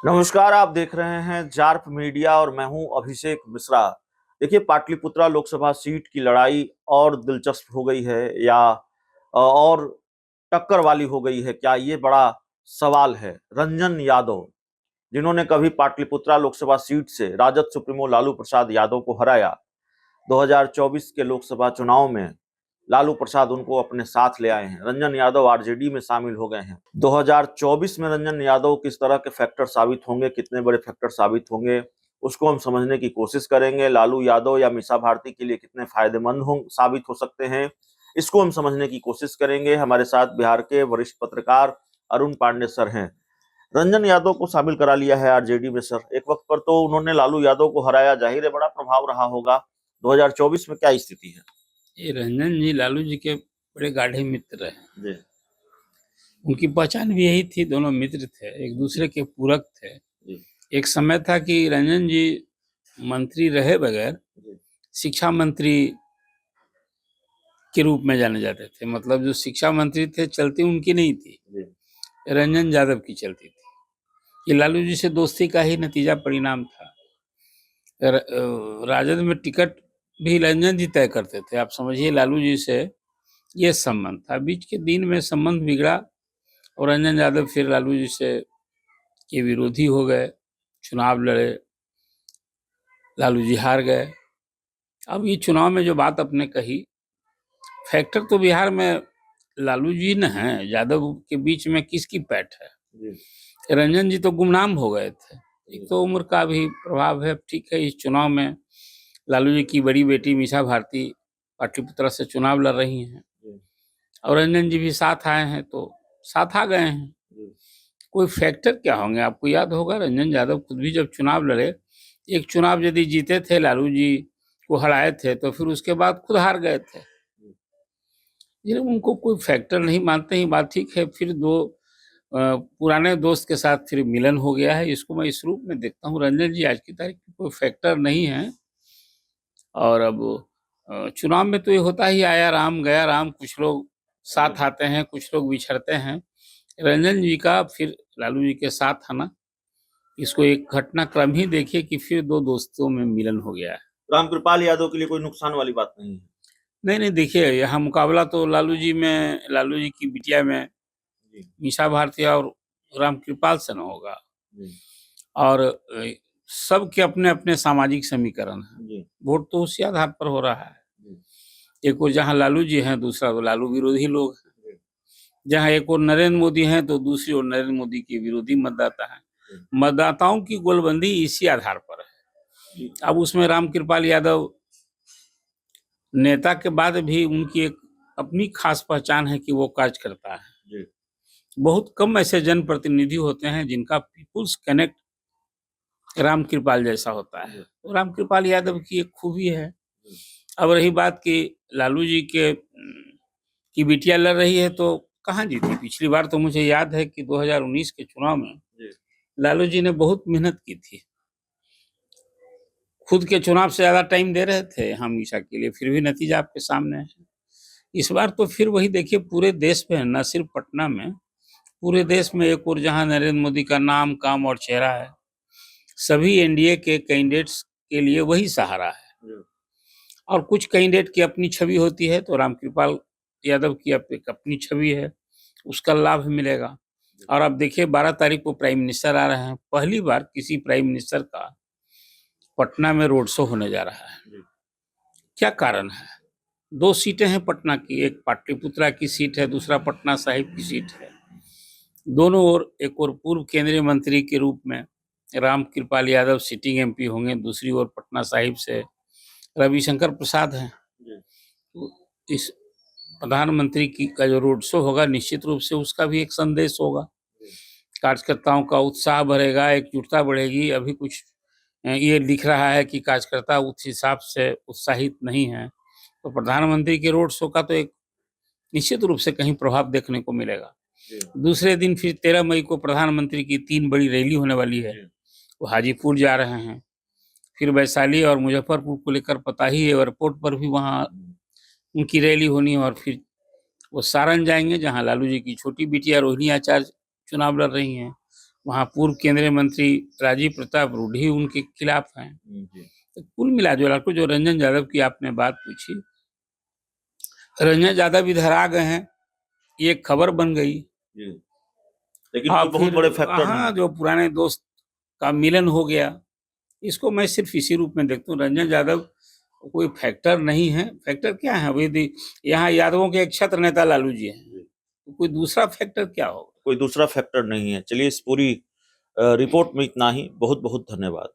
नमस्कार, आप देख रहे हैं जार्प मीडिया और मैं हूं अभिषेक मिश्रा। देखिए, पाटलिपुत्रा लोकसभा सीट की लड़ाई और दिलचस्प हो गई है या और टक्कर वाली हो गई है क्या, ये बड़ा सवाल है। रंजन यादव, जिन्होंने कभी पाटलिपुत्रा लोकसभा सीट से राजद सुप्रीमो लालू प्रसाद यादव को हराया, 2024 के लोकसभा चुनाव में लालू प्रसाद उनको अपने साथ ले आए हैं। रंजन यादव आरजेडी में शामिल हो गए हैं। 2024 में रंजन यादव किस तरह के फैक्टर साबित होंगे, कितने बड़े फैक्टर साबित होंगे, उसको हम समझने की कोशिश करेंगे। लालू यादव या मीसा भारती के लिए कितने फायदेमंद साबित हो सकते हैं, इसको हम समझने की कोशिश करेंगे। हमारे साथ बिहार के वरिष्ठ पत्रकार अरुण पांडे सर हैं। रंजन यादव को शामिल करा लिया है आरजेडी में। सर, एक वक्त पर तो उन्होंने लालू यादव को हराया, जाहिर है बड़ा प्रभाव रहा होगा। 2024 में क्या स्थिति है? ये रंजन जी लालू जी के बड़े गाढ़े मित्र हैं जी। उनकी पहचान भी यही थी, दोनों मित्र थे, एक दूसरे के पूरक थे जी। एक समय था कि रंजन जी मंत्री रहे बगैर शिक्षा मंत्री के रूप में जाने जाते थे। मतलब जो शिक्षा मंत्री थे, चलती उनकी नहीं थी, रंजन यादव की चलती थी। ये लालू जी से दोस्ती का ही नतीजा परिणाम था। राजद में टिकट भी रंजन जी तय करते थे। आप समझिए, लालू जी से ये संबंध था। बीच के दिन में संबंध बिगड़ा और रंजन यादव फिर लालू जी से के विरोधी हो गए, चुनाव लड़े, लालू जी हार गए। अब ये चुनाव में जो बात आपने कही, फैक्टर तो बिहार में लालू जी न हैं, यादव के बीच में किसकी पैठ है? रंजन जी तो गुमनाम हो गए थे। एक तो उम्र का भी प्रभाव है। ठीक है, इस चुनाव में लालू जी की बड़ी बेटी मीसा भारती पाटलिपुत्रा से चुनाव लड़ रही हैं और रंजन जी भी साथ आए हैं, तो साथ आ गए हैं। कोई फैक्टर क्या होंगे? आपको याद होगा, रंजन यादव खुद भी जब चुनाव लड़े, एक चुनाव यदि जीते थे, लालू जी को हराए थे, तो फिर उसके बाद खुद हार गए थे। ये उनको कोई फैक्टर नहीं मानते ही, बात ठीक है। फिर दो पुराने दोस्त के साथ फिर मिलन हो गया है। इसको मैं इस रूप में देखता हूँ, रंजन जी आज की तारीख में कोई फैक्टर नहीं है। और अब चुनाव में तो ये होता ही, आया राम गया राम, कुछ लोग साथ आते हैं, कुछ लोग बिछड़ते हैं। रंजन जी का फिर लालू जी के साथ आना, इसको एक घटनाक्रम ही देखिए कि फिर दो दोस्तों में मिलन हो गया है। रामकृपाल यादव के लिए कोई नुकसान वाली बात नहीं है। नहीं, देखिए, यहाँ मुकाबला तो लालू जी में, लालू जी की बिटिया में मीसा भारती और रामकृपाल से न होगा। और सबके अपने अपने सामाजिक समीकरण है। वोट तो उसी आधार पर हो रहा है। एक और जहाँ लालू जी हैं, दूसरा तो लालू विरोधी लोग हैं। जहाँ एक और नरेंद्र मोदी हैं, तो दूसरी ओर नरेंद्र मोदी के विरोधी मतदाता हैं। मतदाताओं की गोलबंदी इसी आधार पर है। अब उसमें रामकृपाल यादव नेता के बाद भी उनकी एक अपनी खास पहचान है कि वो कार्य करता है। बहुत कम ऐसे जनप्रतिनिधि होते हैं जिनका पीपुल्स कनेक्ट रामकृपाल जैसा होता है। तो रामकृपाल यादव की एक खूबी है। अब रही बात कि लालू जी की बिटिया लड़ रही है, तो कहाँ जीती? पिछली बार तो मुझे याद है कि 2019 के चुनाव में लालू जी ने बहुत मेहनत की थी। खुद के चुनाव से ज्यादा टाइम दे रहे थे हमेशा के लिए, फिर भी नतीजा आपके सामने है। इस बार तो फिर वही देखिए, पूरे देश में, न सिर्फ पटना में, पूरे देश में एक और जहां नरेंद्र मोदी का नाम, काम और चेहरा है, सभी एनडीए के कैंडिडेट्स के लिए वही सहारा है। और कुछ कैंडिडेट की अपनी छवि होती है, तो रामकृपाल यादव की एक अपनी छवि है, उसका लाभ मिलेगा। और अब देखिए, 12 तारीख को प्राइम मिनिस्टर आ रहे हैं। पहली बार किसी प्राइम मिनिस्टर का पटना में रोड शो होने जा रहा है। क्या कारण है? 2 सीटें हैं पटना की, एक पाटलिपुत्रा की सीट है, दूसरा पटना साहिब की सीट है। दोनों ओर एक और पूर्व केंद्रीय मंत्री के रूप में रामकृपाल यादव सिटिंग एमपी होंगे, दूसरी ओर पटना साहिब से रविशंकर प्रसाद हैं। तो इस प्रधानमंत्री की का जो रोड शो होगा, निश्चित रूप से उसका भी एक संदेश होगा। कार्यकर्ताओं का उत्साह बढ़ेगा, एकजुटता बढ़ेगी। अभी कुछ ये दिख रहा है कि कार्यकर्ता उस हिसाब से उत्साहित नहीं है, तो प्रधानमंत्री के रोड शो का तो एक निश्चित रूप से कहीं प्रभाव देखने को मिलेगा। दूसरे दिन फिर 13 मई को प्रधानमंत्री की 3 बड़ी रैली होने वाली है। वो हाजीपुर जा रहे हैं, फिर वैशाली और मुजफ्फरपुर को लेकर पता ही है, एयरपोर्ट पर भी वहाँ उनकी रैली होनी है। और फिर वो सारण जाएंगे, जहाँ लालू जी की छोटी बिटिया रोहिणी आचार्य चुनाव लड़ रही हैं। वहाँ पूर्व केंद्रीय मंत्री राजीव प्रताप रूढ़ी उनके खिलाफ हैं। जी तो कुल मिला जुला के जो रंजन यादव की आपने बात पूछी, रंजन यादव इधर आ गए हैं, ये एक खबर बन गई। जी लेकिन हाँ, कोई बहुत फिर बड़े फैक्टर नहीं हाँ, है। जो पुराने दोस्त का मिलन हो गया, इसको मैं सिर्फ इसी रूप में देखता हूँ। रंजन यादव कोई फैक्टर नहीं है। फैक्टर क्या है, वही यहाँ यादवों के एक छत्र नेता लालू जी हैं, तो कोई दूसरा फैक्टर क्या होगा? कोई दूसरा फैक्टर नहीं है। चलिए, इस पूरी रिपोर्ट में इतना ही। बहुत बहुत धन्यवाद।